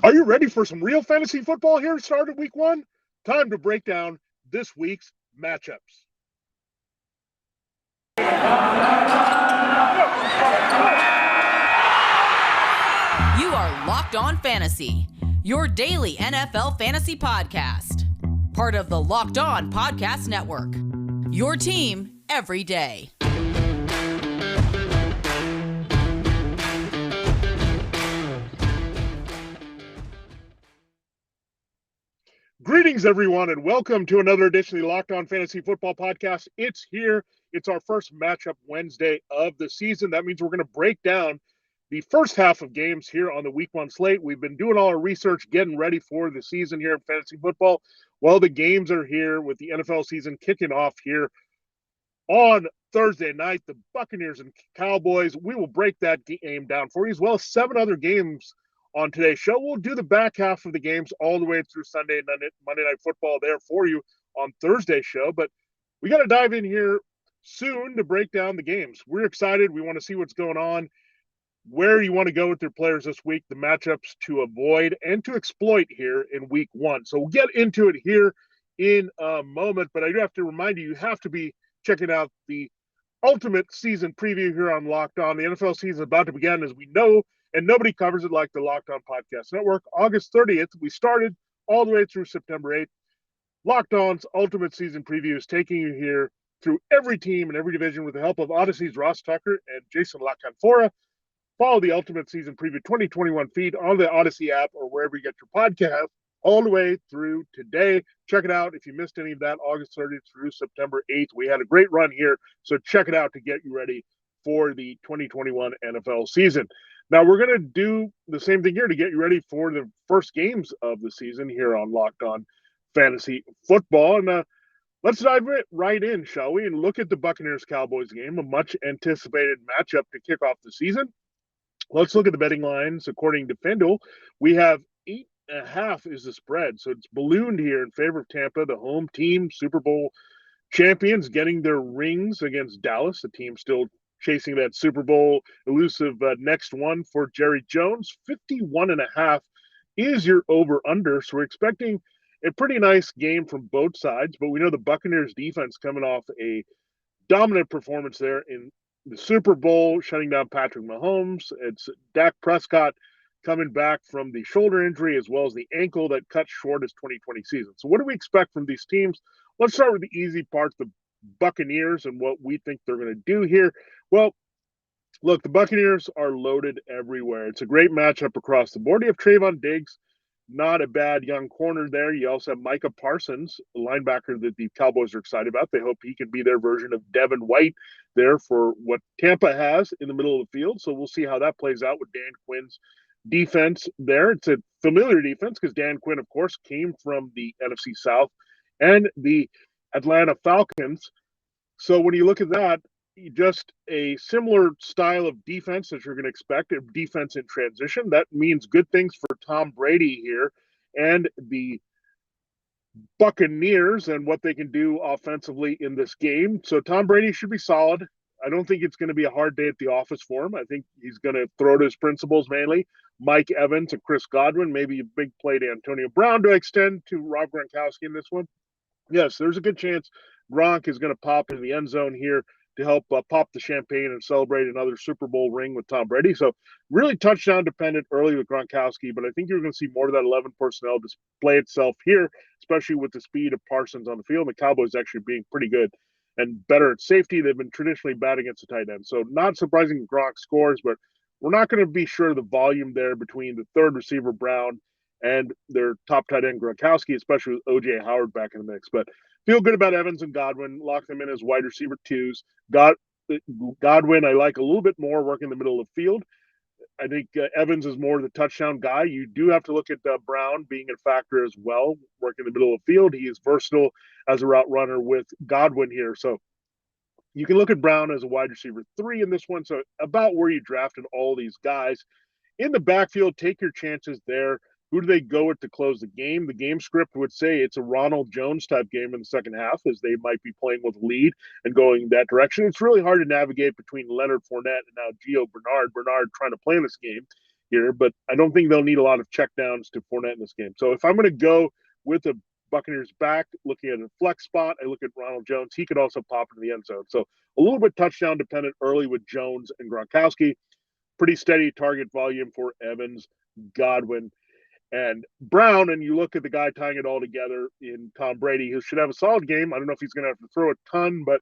Are you ready for some real fantasy football here? Started week one? Time to break down this week's matchups. You are Locked On Fantasy, your daily NFL fantasy podcast. Part of the Locked On Podcast Network, your team every day. Greetings, everyone, and welcome to another edition of the Locked On Fantasy Football Podcast. It's here. It's our first matchup Wednesday of the season. That means we're going to break down the first half of games here on the week one slate. We've been doing all our research, getting ready for the season here in fantasy football. Well, the games are here with the NFL season kicking off here on Thursday night. The Buccaneers and Cowboys. We will break that game down for you, as well as 7 other games on today's show. We'll do the back half of the games all the way through Sunday and Monday Night Football there for you on Thursday's show. But we got to dive in here soon to break down the games. We're excited. We want to see what's going on, where you want to go with your players this week, the matchups to avoid and to exploit here in week one. So we'll get into it here in a moment. But I do have to remind you, you have to be checking out the ultimate season preview here on Locked On. The NFL season is about to begin, as we know, and nobody covers it like the Locked On Podcast Network. August 30th, we started all the way through September 8th. Locked On's ultimate season preview is taking you here through every team and every division with the help of Odyssey's Ross Tucker and Jason LaCanfora. Follow the ultimate season preview 2021 feed on the Odyssey app or wherever you get your podcast all the way through today. Check it out. If you missed any of that, August 30th through September 8th, we had a great run here. So check it out to get you ready for the 2021 NFL season. Now, we're going to do the same thing here to get you ready for the first games of the season here on Locked On Fantasy Football. And let's dive right in, shall we, and look at the Buccaneers-Cowboys game, a much-anticipated matchup to kick off the season. Let's look at the betting lines. According to FanDuel, we have 8.5 is the spread. So it's ballooned here in favor of Tampa, the home team, Super Bowl champions, getting their rings against Dallas, the team still chasing that Super Bowl elusive next one for Jerry Jones. 51.5 is your over-under. So we're expecting a pretty nice game from both sides, but we know the Buccaneers defense coming off a dominant performance there in the Super Bowl, shutting down Patrick Mahomes. It's Dak Prescott coming back from the shoulder injury as well as the ankle that cut short his 2020 season. So what do we expect from these teams? Let's start with the easy parts, the Buccaneers, and what we think they're going to do here. Well, look, the Buccaneers are loaded everywhere. It's a great matchup across the board. You have Trayvon Diggs, not a bad young corner there. You also have Micah Parsons, a linebacker that the Cowboys are excited about. They hope he can be their version of Devin White there for what Tampa has in the middle of the field. So we'll see how that plays out with Dan Quinn's defense there. It's a familiar defense because Dan Quinn, of course, came from the NFC South and the Atlanta Falcons. So when you look at that, just a similar style of defense that you're going to expect, a defense in transition. That means good things for Tom Brady here and the Buccaneers and what they can do offensively in this game. So Tom Brady should be solid. I don't think it's going to be a hard day at the office for him. I think he's going to throw to his principals mainly. Mike Evans and Chris Godwin, maybe a big play to Antonio Brown to extend to Rob Gronkowski in this one. Yes, there's a good chance Gronk is going to pop into the end zone here to help pop the champagne and celebrate another Super Bowl ring with Tom Brady. So really touchdown dependent early with Gronkowski, but I think you're going to see more of that 11 personnel display itself here, especially with the speed of Parsons on the field. The Cowboys actually being pretty good and better at safety. They've been traditionally bad against the tight end. So not surprising Gronk scores, but we're not going to be sure of the volume there between the third receiver Brown and their top tight end Gronkowski, especially with O.J. Howard back in the mix. But feel good about Evans and Godwin. Lock them in as wide receiver twos. Godwin, I like a little bit more working in the middle of the field. I think Evans is more the touchdown guy. You do have to look at Brown being a factor as well, working in the middle of the field. He is versatile as a route runner with Godwin here. So you can look at Brown as a wide receiver 3 in this one. So about where you drafted all these guys. In the backfield, take your chances there. Who do they go with to close the game? The game script would say it's a Ronald Jones type game in the second half, as they might be playing with lead and going that direction. It's really hard to navigate between Leonard Fournette and now Gio Bernard. Bernard trying to play in this game. here, but I don't think they'll need a lot of checkdowns to Fournette in this game. So if I'm going to go with the Buccaneers back, looking at a flex spot, I look at Ronald Jones. He could also pop into the end zone. So a little bit touchdown dependent early with Jones and Gronkowski. Pretty steady target volume for Evans, Godwin, and Brown. And you look at the guy tying it all together in Tom Brady, who should have a solid game. I don't know if he's going to have to throw a ton, but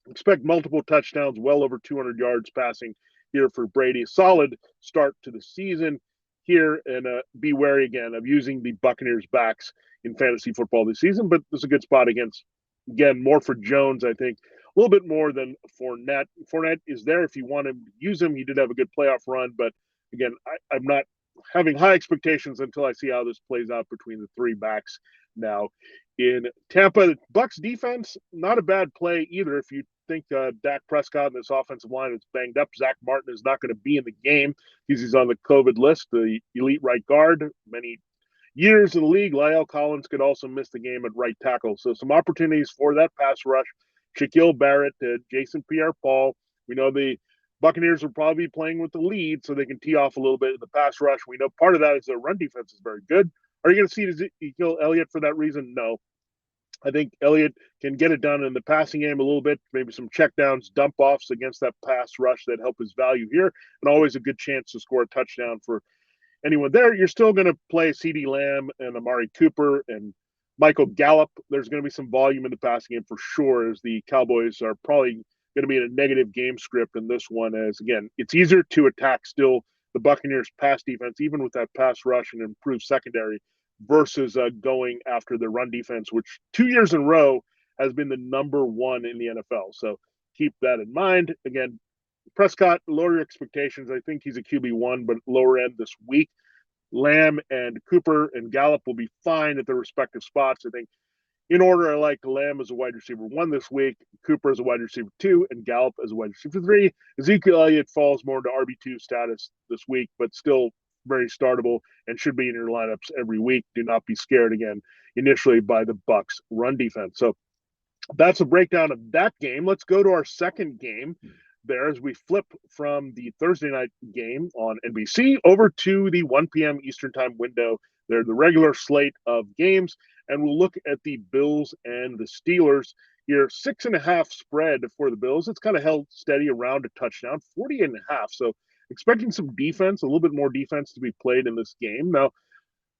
expect multiple touchdowns, well over 200 yards passing here for Brady. A solid start to the season here, and be wary again of using the Buccaneers backs in fantasy football this season, but there's a good spot against, again, more for Jones, I think, a little bit more than Fournette. Fournette is there if you want to use him. He did have a good playoff run, but again, I'm not having high expectations until I see how this plays out between the three backs now. In Tampa, the Bucs defense, not a bad play either. If you think Dak Prescott and this offensive line is banged up, Zach Martin is not going to be in the game because he's on the COVID list, the elite right guard. Many years in the league, La'el Collins could also miss the game at right tackle. So some opportunities for that pass rush. Shaquille Barrett, Jason Pierre-Paul. We know the Buccaneers will probably be playing with the lead so they can tee off a little bit in the pass rush. We know part of that is their run defense is very good. Are you going to see Ezekiel Elliott for that reason? No. I think Elliott can get it done in the passing game a little bit, maybe some checkdowns, dump offs against that pass rush that help his value here, and always a good chance to score a touchdown for anyone there. You're still going to play CeeDee Lamb and Amari Cooper and Michael Gallup. There's going to be some volume in the passing game for sure, as the Cowboys are probably going to be in a negative game script in this one, as, again, it's easier to attack still the Buccaneers' pass defense, even with that pass rush and improved secondary, versus going after the run defense, which 2 years in a row has been the number one in the NFL. So keep that in mind. Again, Prescott, lower your expectations. I think he's a QB1, but lower end this week. Lamb and Cooper and Gallup will be fine at their respective spots. I think in order, I like Lamb as a wide receiver 1 this week, Cooper as a wide receiver 2, and Gallup as a wide receiver 3. Ezekiel Elliott falls more into RB2 status this week, but still very startable and should be in your lineups every week. Do not be scared again initially by the Bucs run defense. So that's a breakdown of that game. Let's go to our second game there as we flip from the Thursday night game on NBC over to the 1 p.m. Eastern time window. They're the regular slate of games, and we'll look at the Bills and the Steelers here. 6.5 spread for the Bills. It's kind of held steady around a touchdown, 40.5. So expecting some defense, a little bit more defense to be played in this game. Now,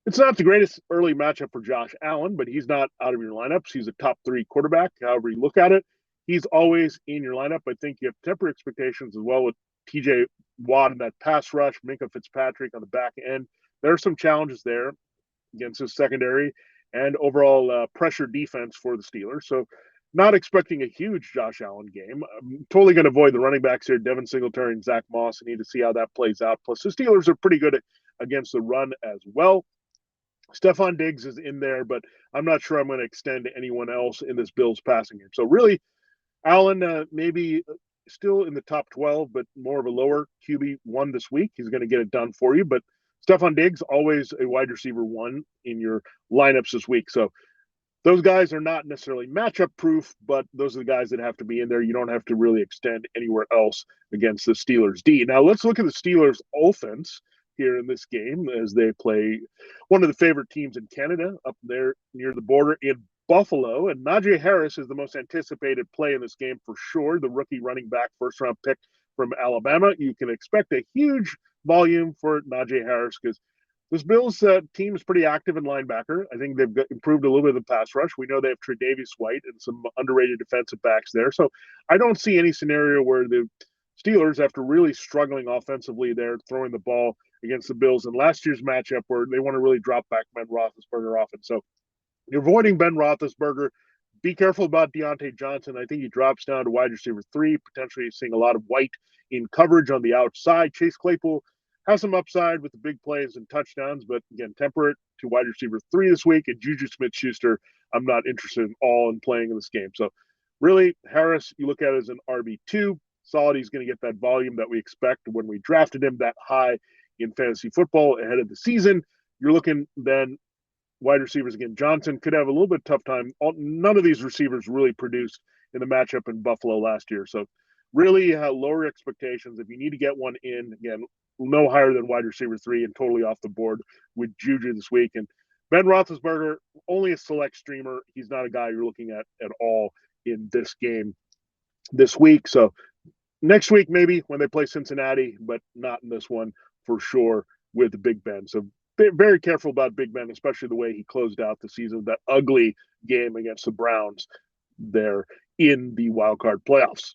it's not the greatest early matchup for Josh Allen, but he's not out of your lineups. He's a top 3 quarterback, however you look at it. He's always in your lineup. I think you have temper expectations as well with TJ Watt and that pass rush, Minkah Fitzpatrick on the back end. There are some challenges there against his secondary and overall pressure defense for the Steelers. So not expecting a huge Josh Allen game. I'm totally going to avoid the running backs here, Devin Singletary and Zach Moss. I need to see how that plays out. Plus, the Steelers are pretty good against the run as well. Stephon Diggs is in there, but I'm not sure I'm going to extend to anyone else in this Bills passing game. So really, Allen maybe still in the top 12, but more of a lower QB1 this week. He's going to get it done for you. But Stephon Diggs, always a wide receiver 1 in your lineups this week. So those guys are not necessarily matchup proof, but those are the guys that have to be in there. You don't have to really extend anywhere else against the Steelers D. Now let's look at the Steelers offense here in this game as they play one of the favorite teams in Canada up there near the border in Buffalo. And Najee Harris is the most anticipated play in this game for sure. The rookie running back, first-round pick from Alabama. You can expect a huge volume for Najee Harris because this Bills team is pretty active in linebacker. I think they've improved a little bit of the pass rush. We know they have Tre'Davious White and some underrated defensive backs there. So I don't see any scenario where the Steelers, after really struggling offensively there, throwing the ball against the Bills in last year's matchup where they want to really drop back Ben Roethlisberger often. So you're avoiding Ben Roethlisberger. Be careful about Deontay Johnson. I think he drops down to wide receiver 3, potentially seeing a lot of White in coverage on the outside. Chase Claypool has some upside with the big plays and touchdowns, but again, temper it to wide receiver 3 this week. And Juju Smith-Schuster, I'm not interested at all in playing in this game. So really, Harris, you look at it as an RB2. Solid, he's going to get that volume that we expect when we drafted him that high in fantasy football ahead of the season. You're looking then wide receivers again. Johnson could have a little bit tough time. None of these receivers really produced in the matchup in Buffalo last year. So really lower expectations. If you need to get one in, again, no higher than wide receiver 3 and totally off the board with Juju this week. And Ben Roethlisberger, only a select streamer. He's not a guy you're looking at all in this game this week. So next week, maybe when they play Cincinnati, but not in this one for sure with Big Ben. So very careful about Big Ben, especially the way he closed out the season, that ugly game against the Browns there in the wild card playoffs.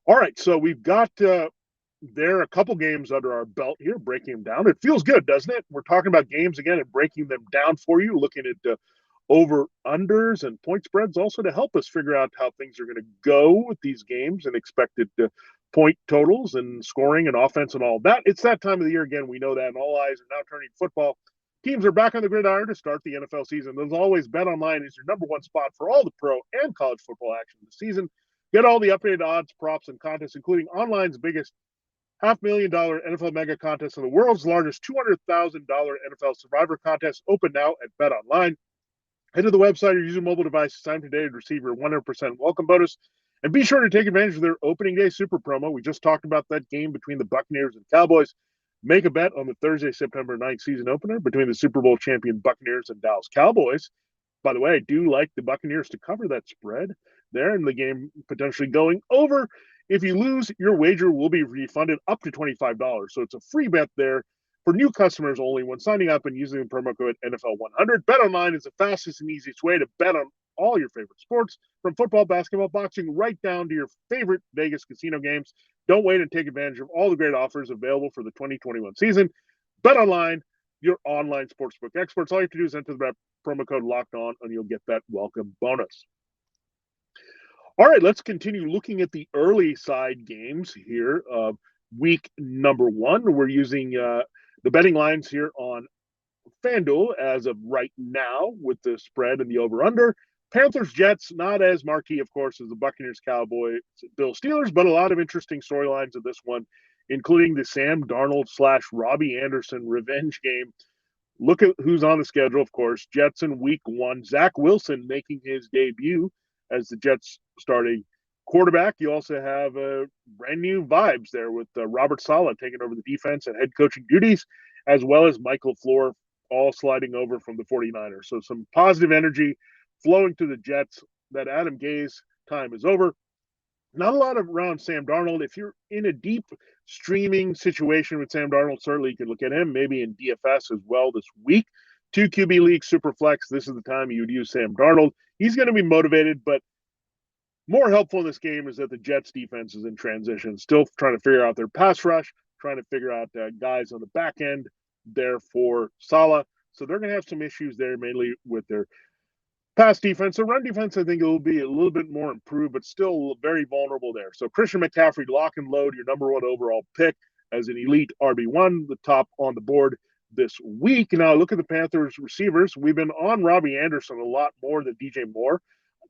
All right, so we've got there are a couple games under our belt here, breaking them down. It feels good, doesn't it? We're talking about games again and breaking them down for you, looking at over-unders and point spreads also to help us figure out how things are going to go with these games and expected point totals and scoring and offense and all that. It's that time of the year again. We know that, and all eyes are now turning to football. Teams are back on the gridiron to start the NFL season. As always, BetOnline is your number one spot for all the pro and college football action this season. Get all the updated odds, props, and contests, including online's biggest $500,000 NFL mega contest and the world's largest $200,000 NFL survivor contest, open now at BetOnline. Head to the website or use your mobile device to sign today to receive your 100% welcome bonus. And be sure to take advantage of their opening day super promo. We just talked about that game between the Buccaneers and Cowboys. Make a bet on the Thursday, September 9th season opener between the Super Bowl champion Buccaneers and Dallas Cowboys. By the way, I do like the Buccaneers to cover that spread there, and the game potentially going over. If you lose, your wager will be refunded up to $25. So it's a free bet there for new customers only when signing up and using the promo code NFL100. BetOnline is the fastest and easiest way to bet on all your favorite sports, from football, basketball, boxing, right down to your favorite Vegas casino games. Don't wait and take advantage of all the great offers available for the 2021 season. BetOnline, your online sportsbook experts. All you have to do is enter the promo code Locked On, and you'll get that welcome bonus. All right, let's continue looking at the early side games here of week number 1. We're using the betting lines here on FanDuel as of right now with the spread and the over-under. Panthers, Jets, not as marquee, of course, as the Buccaneers, Cowboys, Bills, Steelers, but a lot of interesting storylines of this one, including the Sam Darnold / Robbie Anderson revenge game. Look at who's on the schedule, of course. Jets in week 1. Zach Wilson making his debut as the Jets starting quarterback. You also have brand new vibes there with Robert Saleh taking over the defense and head coaching duties, as well as Michael Floor all sliding over from the 49ers. So some positive energy flowing to the Jets. That Adam Gase time is over. Not a lot around Sam Darnold. If you're in a deep streaming situation with Sam Darnold, certainly you can look at him, maybe in DFS as well this week. 2 QB league, Superflex, this is the time you would use Sam Darnold. He's going to be motivated, but more helpful in this game is that the Jets defense is in transition, still trying to figure out their pass rush, trying to figure out guys on the back end there for Saleh. So they're going to have some issues there, mainly with their pass defense. So run defense, I think it will be a little bit more improved, but still very vulnerable there. So Christian McCaffrey, lock and load, your number 1 overall pick as an elite RB1, the top on the board this week. Now look at the Panthers receivers. We've been on Robbie Anderson a lot more than DJ Moore.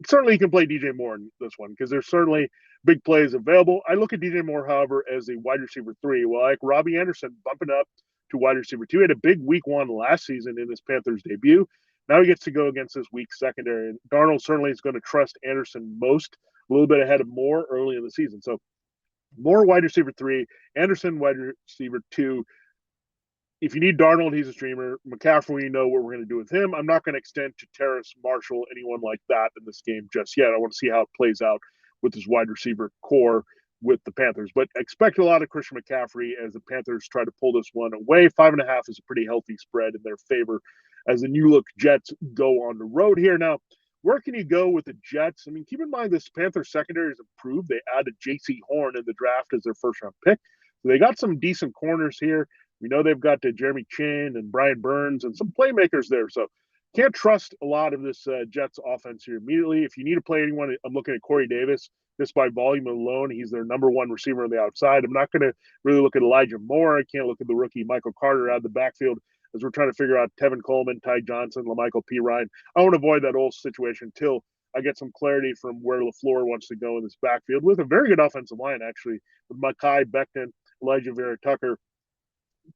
Certainly you can play DJ Moore in this one because there's certainly big plays available. I look at DJ Moore, however, as a wide receiver 3. Well, like Robbie Anderson bumping up to wide receiver 2. He had a big week 1 last season in his Panthers debut. Now he gets to go against this weak secondary. And Darnold certainly is going to trust Anderson most, a little bit ahead of Moore early in the season. So Moore wide receiver 3, Anderson wide receiver 2. If you need Darnold, he's a streamer. McCaffrey, you know what we're going to do with him. I'm not going to extend to Terrace, Marshall, anyone like that in this game just yet. I want to see how it plays out with his wide receiver core with the Panthers. But expect a lot of Christian McCaffrey as the Panthers try to pull this one away. 5.5 is a pretty healthy spread in their favor as the new look Jets go on the road here. Now, where can you go with the Jets? I mean, keep in mind this Panthers secondary has improved. They added J.C. Horn in the draft as their first-round pick. So they got some decent corners here. We know they've got Jeremy Chin and Brian Burns and some playmakers there. So can't trust a lot of this Jets offense here immediately. If you need to play anyone, I'm looking at Corey Davis. Just by volume alone, he's their number 1 receiver on the outside. I'm not going to really look at Elijah Moore. I can't look at the rookie Michael Carter out of the backfield as we're trying to figure out Tevin Coleman, Ty Johnson, LaMichael P. Ryan. I want to avoid that whole situation until I get some clarity from where LaFleur wants to go in this backfield with a very good offensive line, actually, with Mekhi Becton, Elijah Vera Tucker.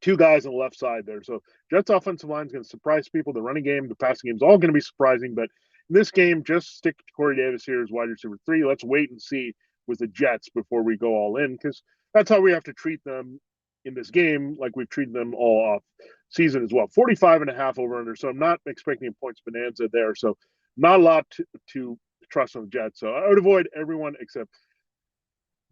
2 guys on the left side there. So Jets offensive line is going to surprise people. The running game, the passing game is all going to be surprising. But in this game, just stick to Corey Davis here as wide receiver 3. Let's wait and see with the Jets before we go all in, because that's how we have to treat them in this game, like we've treated them all off season as well. 45.5 over under. So I'm not expecting a points bonanza there. So not a lot to trust on the Jets. So I would avoid everyone except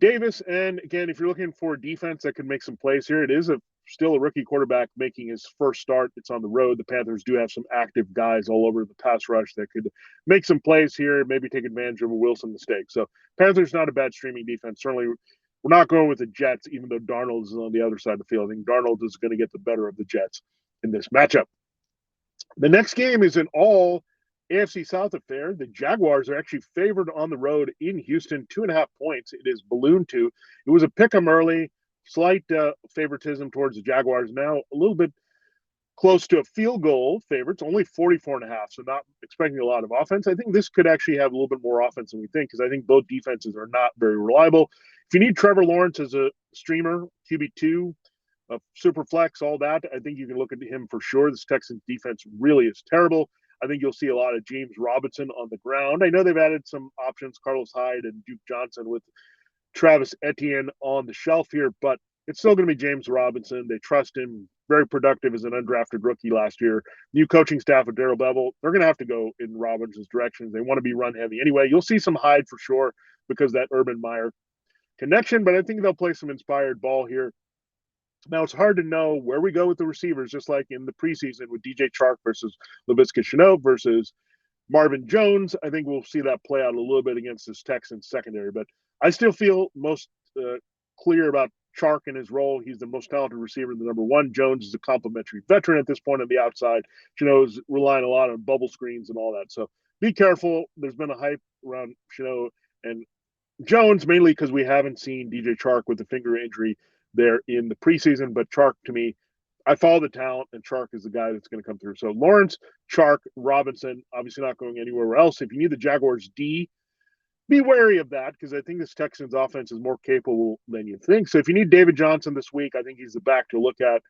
Davis. And again, if you're looking for a defense that could make some plays here, it is still a rookie quarterback making his first start. It's on the road. The Panthers do have some active guys all over the pass rush that could make some plays here, maybe take advantage of a Wilson mistake. So Panthers not a bad streaming defense. Certainly, we're not going with the Jets, even though Darnold is on the other side of the field. I think Darnold is going to get the better of the Jets in this matchup. The next game is an all AFC South affair. The Jaguars are actually favored on the road in Houston, 2.5 points. It is ballooned to. It was a pick 'em early, slight favoritism towards the Jaguars. Now a little bit close to a field goal favorites, only 44.5. So not expecting a lot of offense. I think this could actually have a little bit more offense than we think because I think both defenses are not very reliable. If you need Trevor Lawrence as a streamer, QB2, super flex, all that, I think you can look at him for sure. This Texans defense really is terrible. I think you'll see a lot of James Robinson on the ground. I know they've added some options, Carlos Hyde and Duke Johnson with Travis Etienne on the shelf here, but it's still going to be James Robinson. They trust him. Very productive as an undrafted rookie last year. New coaching staff with Darrell Bevell. They're going to have to go in Robinson's direction. They want to be run heavy anyway. You'll see some Hyde for sure because that Urban Meyer connection, but I think they'll play some inspired ball here. Now, it's hard to know where we go with the receivers, just like in the preseason with DJ Chark versus Laviska Shenault versus Marvin Jones. I think we'll see that play out a little bit against this Texans secondary, but I still feel most clear about Chark and his role. He's the most talented receiver, the number one. Jones is a complimentary veteran at this point on the outside. Shenault's relying a lot on bubble screens and all that. So be careful. There's been a hype around Shenault and Jones, mainly because we haven't seen DJ Chark with the finger injury there in the preseason. But Chark, to me, I follow the talent, and Chark is the guy that's going to come through. So Lawrence, Chark, Robinson, obviously not going anywhere else. If you need the Jaguars D, be wary of that because I think this Texans offense is more capable than you think. So if you need David Johnson this week, I think he's the back to look at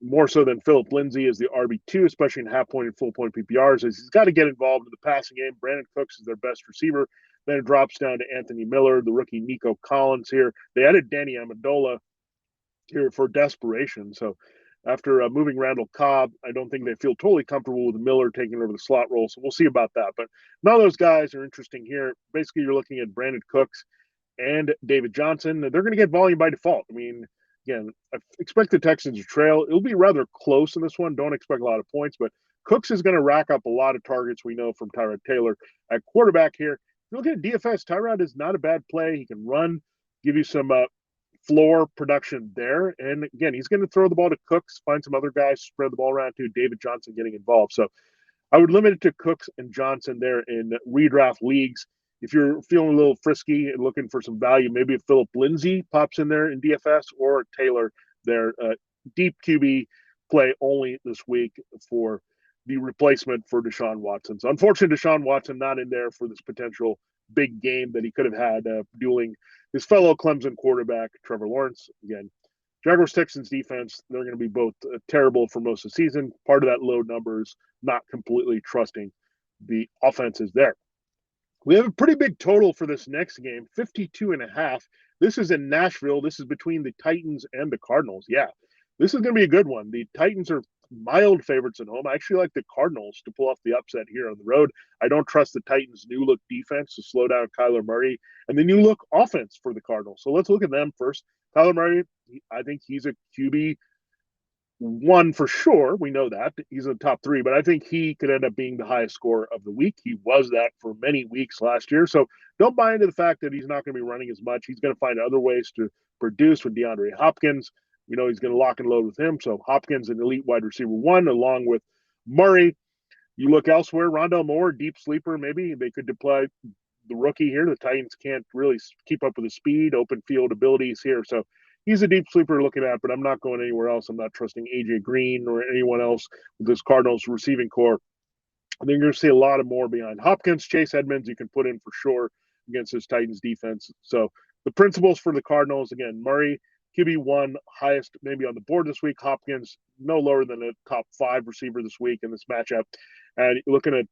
more so than Phillip Lindsay as the RB2, especially in half-point and full-point PPRs. He's got to get involved in the passing game. Brandon Cooks is their best receiver. Then it drops down to Anthony Miller, the rookie Nico Collins here. They added Danny Amendola here for desperation. So after moving Randall Cobb, I don't think they feel totally comfortable with Miller taking over the slot role. So we'll see about that. But none of those guys are interesting here. Basically, you're looking at Brandon Cooks and David Johnson. They're going to get volume by default. I mean, again, I expect the Texans to trail. It'll be rather close in this one. Don't expect a lot of points, but Cooks is going to rack up a lot of targets we know from Tyrod Taylor at quarterback here. If you look at DFS, Tyrod is not a bad play. He can run, give you some floor production there. And again, he's going to throw the ball to Cooks, find some other guys, spread the ball around to David Johnson getting involved. So I would limit it to Cooks and Johnson there in redraft leagues. If you're feeling a little frisky and looking for some value, maybe if Phillip Lindsay pops in there in DFS or Taylor, their deep QB play only this week for the replacement for Deshaun Watson. So unfortunately, Deshaun Watson not in there for this potential big game that he could have had dueling his fellow Clemson quarterback, Trevor Lawrence. Again, Jaguars Texans defense, they're going to be both terrible for most of the season. Part of that low number is not completely trusting the offenses there. We have a pretty big total for this next game, 52.5. This is in Nashville. This is between the Titans and the Cardinals. Yeah, this is going to be a good one. The Titans are mild favorites at home. I actually like the Cardinals to pull off the upset here on the road. I don't trust the Titans' new look defense to slow down Kyler Murray and the new look offense for the Cardinals. So let's look at them first. Kyler Murray, I think he's a QB one for sure. We know that. He's in the top three, but I think he could end up being the highest scorer of the week. He was that for many weeks last year. So don't buy into the fact that he's not going to be running as much. He's going to find other ways to produce with DeAndre Hopkins. You know, he's going to lock and load with him. So Hopkins, an elite wide receiver one, along with Murray. You look elsewhere, Rondale Moore, deep sleeper, maybe. They could deploy the rookie here. The Titans can't really keep up with the speed, open field abilities here. So he's a deep sleeper looking at, but I'm not going anywhere else. I'm not trusting A.J. Green or anyone else with this Cardinals receiving core. I think you're going to see a lot of more behind Hopkins. Chase Edmonds, you can put in for sure against this Titans defense. So the principles for the Cardinals, again, Murray, QB1, highest maybe on the board this week. Hopkins, no lower than a top 5 receiver this week in this matchup. And looking at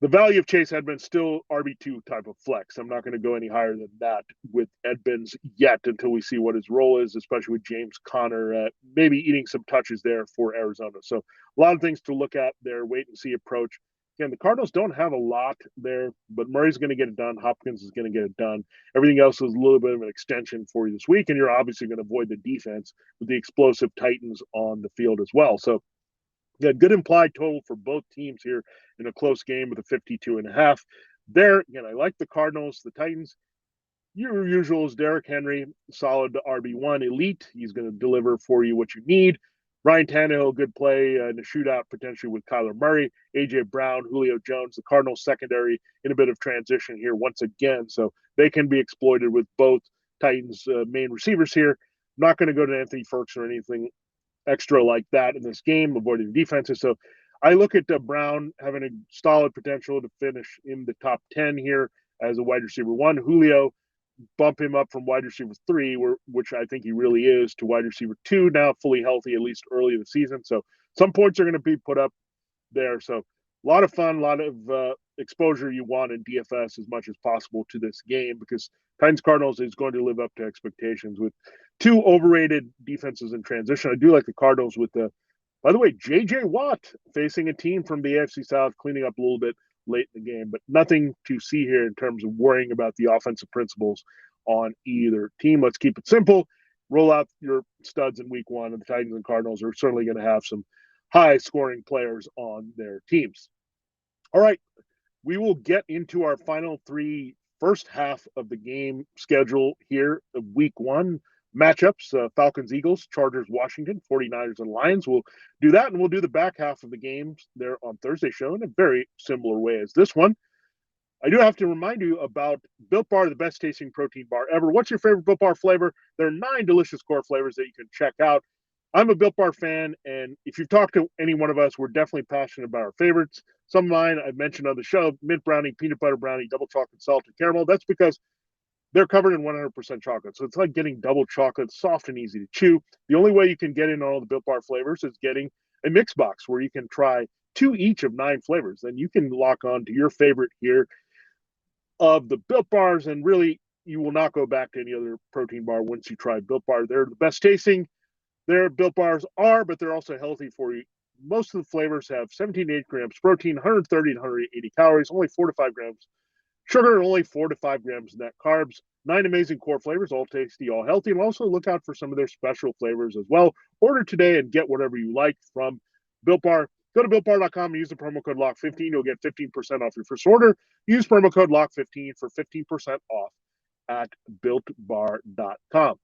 The value of Chase Edmonds still RB2 type of flex. I'm not going to go any higher than that with Edmonds yet until we see what his role is, especially with James Conner maybe eating some touches there for Arizona. So a lot of things to look at there, wait and see approach. Again, the Cardinals don't have a lot there, but Murray's going to get it done. Hopkins is going to get it done. Everything else is a little bit of an extension for you this week, and you're obviously going to avoid the defense with the explosive Titans on the field as well. So yeah, good implied total for both teams here in a close game with a 52.5. There, again, I like the Cardinals, the Titans. Your usual is Derrick Henry, solid RB1, elite. He's going to deliver for you what you need. Ryan Tannehill, good play in a shootout potentially with Kyler Murray, A.J. Brown, Julio Jones, the Cardinals secondary in a bit of transition here once again. So they can be exploited with both Titans' main receivers here. I'm not going to go to Anthony Ferguson or anything extra like that in this game, avoiding defenses. So I look at Brown having a solid potential to finish in the top 10 here as a wide receiver 1. Julio, bump him up from wide receiver 3, which I think he really is, to wide receiver 2, now fully healthy, at least early in the season. So some points are going to be put up there. So a lot of fun, a lot of exposure you want in DFS as much as possible to this game, because Titans Cardinals is going to live up to expectations with two overrated defenses in transition. I do like the Cardinals with by the way, J.J. Watt facing a team from the AFC South, cleaning up a little bit late in the game, but nothing to see here in terms of worrying about the offensive principles on either team. Let's keep it simple. Roll out your studs in week 1, and the Titans and Cardinals are certainly going to have some high-scoring players on their teams. All right, we will get into our final 3 first half of the game schedule here of week 1 matchups, Falcons-Eagles, Chargers-Washington, 49ers and Lions. We'll do that, and we'll do the back half of the games there on Thursday show in a very similar way as this one. I do have to remind you about Built Bar, the best tasting protein bar ever. What's your favorite Built Bar flavor? There are 9 delicious core flavors that you can check out. I'm a Built Bar fan, and if you've talked to any one of us, we're definitely passionate about our favorites. Some of mine I've mentioned on the show: mint brownie, peanut butter brownie, double chocolate, salted caramel. That's because they're covered in 100% chocolate. So it's like getting double chocolate, soft and easy to chew. The only way you can get in all the Built Bar flavors is getting a mix box where you can try 2 each of 9 flavors. Then you can lock on to your favorite here of the Built Bars, and really you will not go back to any other protein bar once you try Built Bar. They're the best tasting. Their Built Bars are, but they're also healthy for you. Most of the flavors have 17 to 8 grams protein, 130 to 180 calories, only 4 to 5 grams sugar, and only 4 to 5 grams net carbs. 9 amazing core flavors, all tasty, all healthy. And also look out for some of their special flavors as well. Order today and get whatever you like from Built Bar. Go to BuiltBar.com and use the promo code LOCK15. You'll get 15% off your first order. Use promo code LOCK15 for 15% off at BuiltBar.com.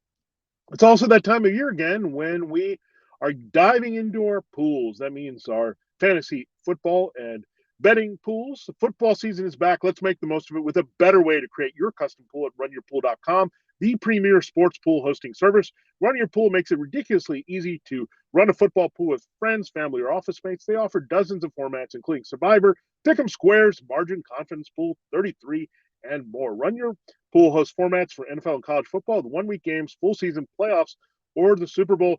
It's also that time of year again when we are diving into our pools. That means our fantasy football and betting pools. The football season is back. Let's make the most of it with a better way to create your custom pool at RunYourPool.com, the premier sports pool hosting service. Run Your Pool makes it ridiculously easy to run a football pool with friends, family, or office mates. They offer dozens of formats, including Survivor, Pick'em Squares, Margin, Confidence Pool, 33, and more. Run Your Pool hosts formats for NFL and college football, the one-week games, full season playoffs, or the Super Bowl.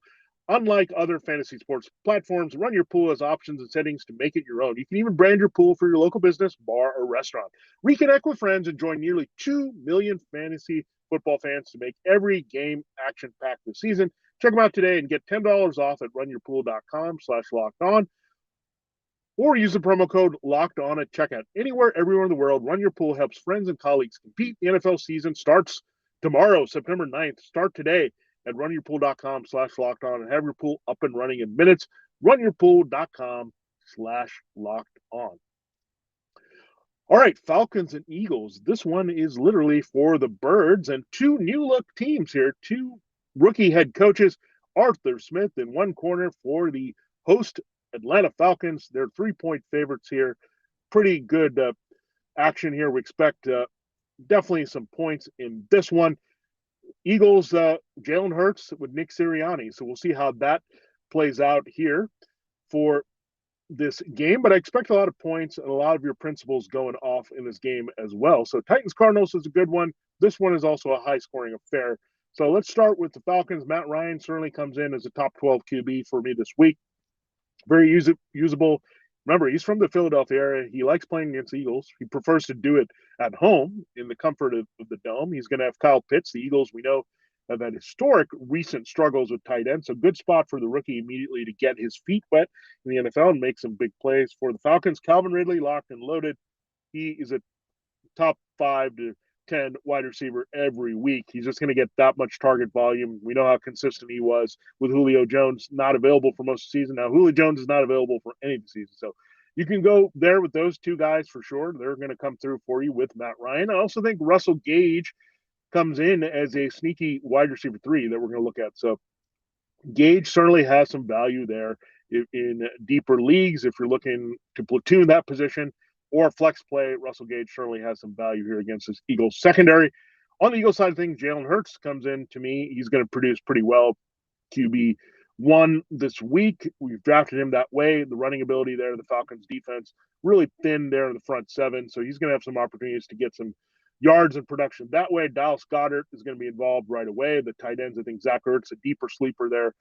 Unlike other fantasy sports platforms, Run Your Pool has options and settings to make it your own. You can even brand your pool for your local business, bar, or restaurant. Reconnect with friends and join nearly 2 million fantasy football fans to make every game action-packed this season. Check them out today and get $10 off at runyourpool.com/lockedon, or use the promo code LOCKEDON at checkout. Anywhere, everywhere in the world, Run Your Pool helps friends and colleagues compete. The NFL season starts tomorrow, September 9th. Start today at runyourpool.com/lockedon and have your pool up and running in minutes. Runyourpool.com/lockedon. All right, Falcons and Eagles. This one is literally for the birds, and 2 new-look teams here. 2 rookie head coaches, Arthur Smith in one corner for the host Atlanta Falcons. They're 3-point favorites here. Pretty good action here. We expect definitely some points in this one. Eagles, Jalen Hurts with Nick Sirianni. So we'll see how that plays out here for this game. But I expect a lot of points and a lot of your principles going off in this game as well. So Titans Cardinals is a good one. This one is also a high-scoring affair. So let's start with the Falcons. Matt Ryan certainly comes in as a top 12 QB for me this week. Very usable, Remember, he's from the Philadelphia area. He likes playing against the Eagles. He prefers to do it at home in the comfort of the dome. He's going to have Kyle Pitts. The Eagles, we know, have had historic recent struggles with tight ends. So good spot for the rookie immediately to get his feet wet in the NFL and make some big plays. For the Falcons, Calvin Ridley locked and loaded. He is a top 5 to 10 wide receiver every week. He's just going to get that much target volume. We know how consistent he was with Julio Jones not available for most of the season. Now, Julio Jones is not available for any of the season. So you can go there with those two guys for sure. They're going to come through for you with Matt Ryan. I also think Russell Gage comes in as a sneaky wide receiver 3 that we're going to look at. So Gage certainly has some value there in deeper leagues. If you're looking to platoon that position or flex play, Russell Gage certainly has some value here against this Eagles secondary. On the Eagles side of things, Jalen Hurts comes in to me. He's going to produce pretty well. QB1 this week. We've drafted him that way. The running ability there, the Falcons defense, really thin there in the front 7. So he's going to have some opportunities to get some yards and production that way. Dallas Goedert is going to be involved right away. The tight ends, I think Zach Ertz, a deeper sleeper there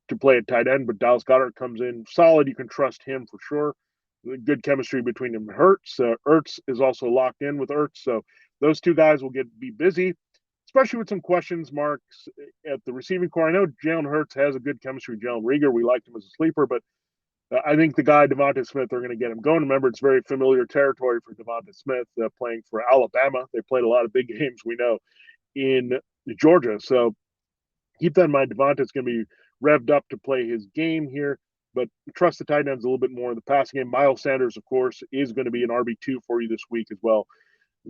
to play at tight end, but Dallas Goedert comes in solid. You can trust him for sure. Good chemistry between him and Hurts. Ertz is also locked in with Ertz, so those two guys will be busy, especially with some questions marks at the receiving core. I know Jalen Hurts has a good chemistry with Jalen Reagor. We liked him as a sleeper, but I think the guy Devonta Smith, they're going to get him going. Remember, it's very familiar territory for Devonta Smith playing for Alabama. They played a lot of big games, we know, in Georgia. So keep that in mind. Devonta's going to be revved up to play his game here, but trust the tight ends a little bit more in the passing game. Miles Sanders, of course, is going to be an RB2 for you this week as well.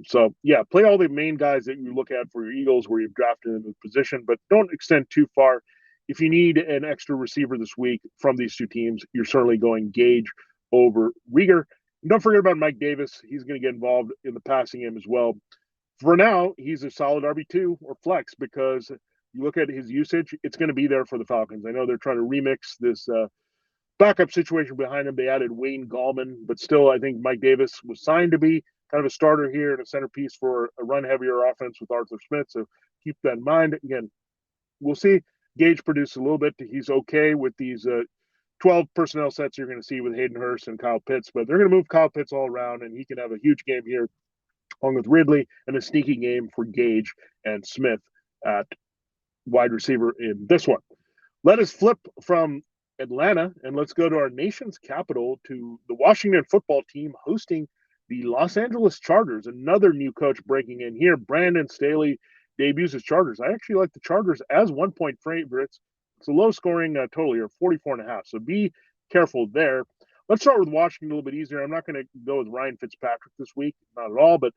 So, yeah, play all the main guys that you look at for your Eagles where you've drafted in the position, but don't extend too far. If you need an extra receiver this week from these two teams, you're certainly going Gage over Reagor. And don't forget about Mike Davis. He's going to get involved in the passing game as well. For now, he's a solid RB2 or flex because you look at his usage, it's going to be there for the Falcons. I know they're trying to remix this backup situation behind him. They added Wayne Gallman, but still, I think Mike Davis was signed to be kind of a starter here and a centerpiece for a run-heavier offense with Arthur Smith. So keep that in mind. Again, we'll see. Gage produced a little bit. He's okay with these 12 personnel sets you're going to see with Hayden Hurst and Kyle Pitts, but they're going to move Kyle Pitts all around, and he can have a huge game here along with Ridley and a sneaky game for Gage and Smith at wide receiver in this one. Let us flip from Atlanta and let's go to our nation's capital to the Washington football team hosting the Los Angeles Chargers. Another new coach breaking in here. Brandon Staley debuts as Chargers. I actually like the Chargers as 1-point favorites. It's a low scoring total here, 44.5. So be careful there. Let's start with Washington a little bit easier. I'm not going to go with Ryan Fitzpatrick this week, not at all, but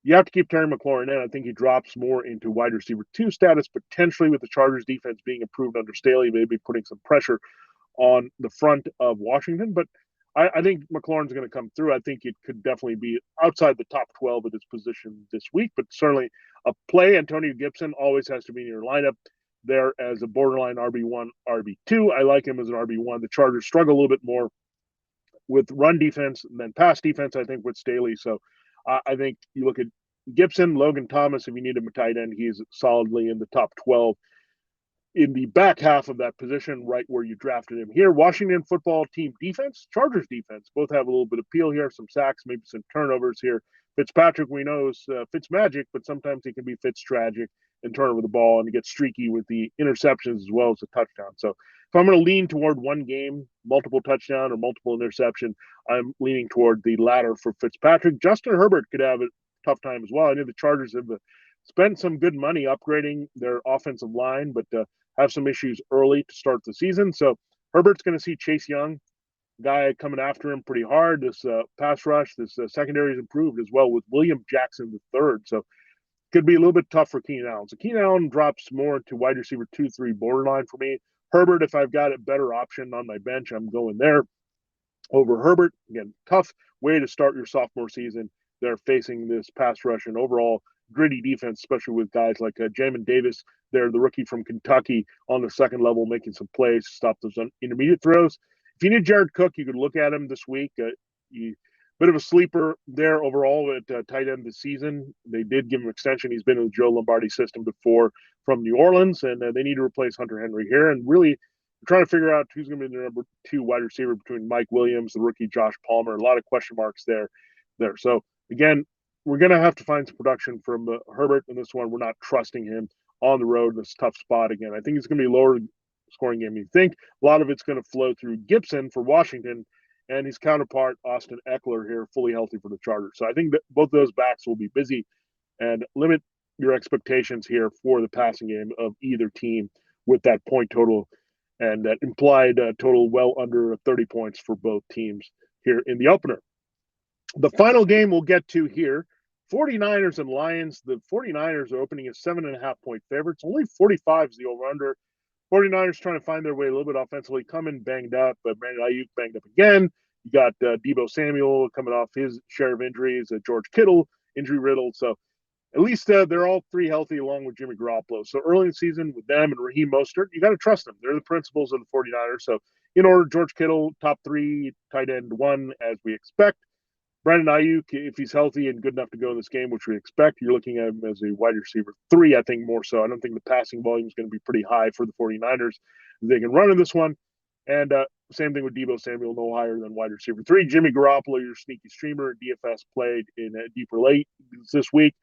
you have to keep Terry McLaurin in. I think he drops more into wide receiver 2 status, potentially with the Chargers defense being improved under Staley, maybe putting some pressure on the front of Washington. But I think McLaurin's going to come through. I think it could definitely be outside the top 12 at his position this week, but certainly a play. Antonio Gibson always has to be in your lineup there as a borderline RB1, RB2. I like him as an RB1. The Chargers struggle a little bit more with run defense than pass defense, I think, with Staley. So I think you look at Gibson, Logan Thomas, if you need him a tight end, he's solidly in the top 12 in the back half of that position, right where you drafted him here. Washington football team defense, Chargers defense, both have a little bit of appeal here, some sacks, maybe some turnovers here. Fitzpatrick, we know, is Fitz magic, but sometimes he can be Fitz tragic and turn over the ball and get streaky with the interceptions as well as the touchdown. So if I'm going to lean toward one game, multiple touchdown or multiple interception, I'm leaning toward the latter for Fitzpatrick. Justin Herbert could have a tough time as well. I know the Chargers have spent some good money upgrading their offensive line, but have some issues early to start the season. So Herbert's going to see Chase Young, guy coming after him pretty hard. This pass rush, this secondary is improved as well with William Jackson III. So could be a little bit tough for Keenan Allen. So Keenan Allen drops more to wide receiver 2-3 borderline for me. Herbert, if I've got a better option on my bench, I'm going there over Herbert. Again, tough way to start your sophomore season. They're facing this pass rush and overall gritty defense, especially with guys like Jamin Davis. They're the rookie from Kentucky on the second level, making some plays to stop those intermediate throws. If you need Jared Cook, you could look at him this week. Bit of a sleeper there overall at tight end this season. They did give him extension. He's been in the Joe Lombardi system before from New Orleans, and they need to replace Hunter Henry here. And really, trying to figure out who's going to be the number 2 wide receiver between Mike Williams, the rookie Josh Palmer. A lot of question marks there. So, again, we're going to have to find some production from Herbert in this one. We're not trusting him on the road in this tough spot again. I think it's going to be a lower scoring game. You think a lot of it's going to flow through Gibson for Washington and his counterpart, Austin Eckler, here, fully healthy for the Chargers. So I think that both those backs will be busy, and limit your expectations here for the passing game of either team with that point total and that implied total well under 30 points for both teams here in the opener. The final game we'll get to here, 49ers and Lions. The 49ers are opening as 7.5-point favorites. Only 45 is the over-under. 49ers trying to find their way a little bit offensively, coming banged up, but Brandon Ayuk banged up again. You got Deebo Samuel coming off his share of injuries, George Kittle injury-riddled. So at least they're all three healthy along with Jimmy Garoppolo. So early in the season with them and Raheem Mostert, you got to trust them. They're the principals of the 49ers. So in order, George Kittle, top 3, tight end 1, as we expect. Brandon Ayuk, if he's healthy and good enough to go in this game, which we expect, you're looking at him as a wide receiver 3, I think, more so. I don't think the passing volume is going to be pretty high for the 49ers. They can run in this one. And same thing with Deebo Samuel, no higher than wide receiver 3. Jimmy Garoppolo, your sneaky streamer, DFS played in a deeper late this week.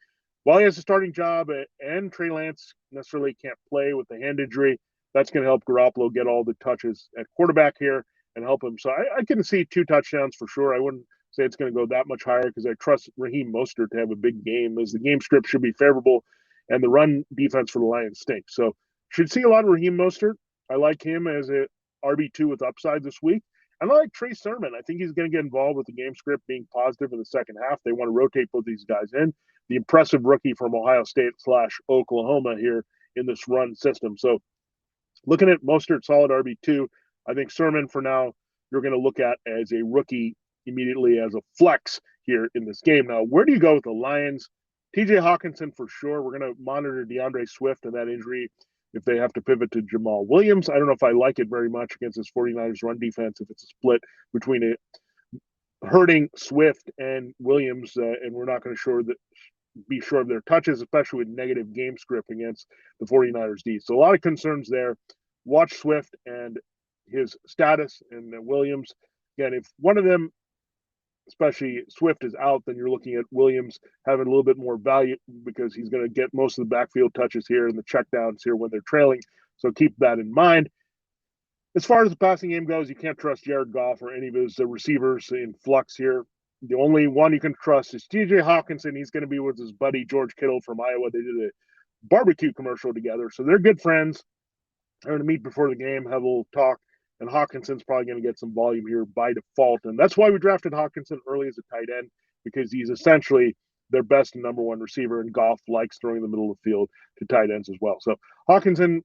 While he has a starting job and Trey Lance necessarily can't play with the hand injury, that's going to help Garoppolo get all the touches at quarterback here and help him. So I can see 2 touchdowns for sure. I wouldn't say it's going to go that much higher because I trust Raheem Mostert to have a big game, as the game script should be favorable and the run defense for the Lions stinks. So should see a lot of Raheem Mostert. I like him as a RB2 with upside this week. And I like Trey Sermon. I think he's going to get involved with the game script being positive in the second half. They want to rotate both these guys in. The impressive rookie from Ohio State / Oklahoma here in this run system. So looking at Mostert, solid RB2. I think Sermon for now you're going to look at as a rookie immediately as a flex here in this game. Now, where do you go with the Lions? TJ Hawkinson for sure. We're going to monitor DeAndre Swift and that injury if they have to pivot to Jamal Williams. I don't know if I like it very much against this 49ers run defense if it's a split between it hurting Swift and Williams, and we're not going to be sure of their touches, especially with negative game script against the 49ers D. So a lot of concerns there. Watch Swift and his status, and Williams. Again, if one of them, especially Swift, is out, then you're looking at Williams having a little bit more value because he's going to get most of the backfield touches here and the checkdowns here when they're trailing. So keep that in mind. As far as the passing game goes, you can't trust Jared Goff or any of his receivers in flux here. The only one you can trust is TJ Hawkinson. He's going to be with his buddy George Kittle from Iowa. They did a barbecue commercial together, so they're good friends. They're going to meet before the game, have a little talk. And Hawkinson's probably going to get some volume here by default. And that's why we drafted Hawkinson early as a tight end, because he's essentially their best and number 1 receiver, and Goff likes throwing in the middle of the field to tight ends as well. So Hawkinson,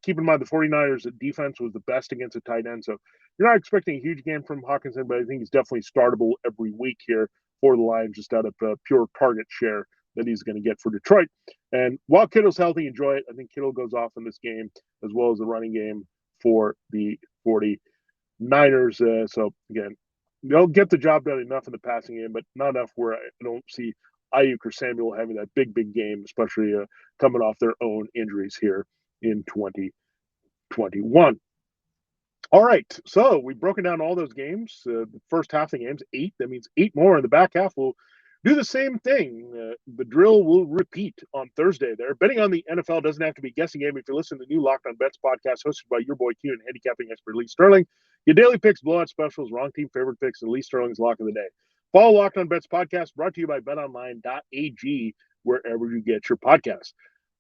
keep in mind the 49ers defense was the best against a tight end. So you're not expecting a huge game from Hawkinson, but I think he's definitely startable every week here for the Lions, just out of pure target share that he's going to get for Detroit. And while Kittle's healthy, enjoy it. I think Kittle goes off in this game, as well as the running game for the 49ers. So again, they'll get the job done enough in the passing game, but not enough where I don't see Ayuk or Samuel having that big game, especially coming off their own injuries here in 2021. All right, so we've broken down all those games. The first half of the games, 8. That means 8 more in the back half. We'll do the same thing. The drill will repeat on Thursday there. Betting on the NFL doesn't have to be a guessing game. If you listen to the new Locked On Bets podcast hosted by your boy Q and handicapping expert Lee Sterling, your daily picks, blowout specials, wrong team favorite picks, and Lee Sterling's lock of the day. Follow Locked On Bets podcast, brought to you by BetOnline.ag, wherever you get your podcasts.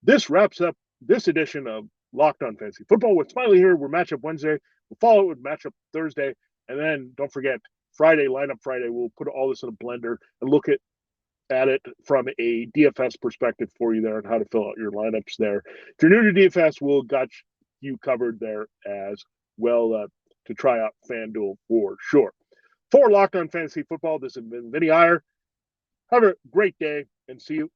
This wraps up this edition of Locked On Fantasy Football with Smiley here. We're Matchup Wednesday. We'll follow it with Matchup Thursday. And then don't forget, Friday, Lineup Friday, we'll put all this in a blender and look at it from a DFS perspective for you there and how to fill out your lineups there. If you're new to DFS, we'll got you covered there as well to try out FanDuel for sure. For Locked On Fantasy Football, this has been Vinnie Iyer. Have a great day and see you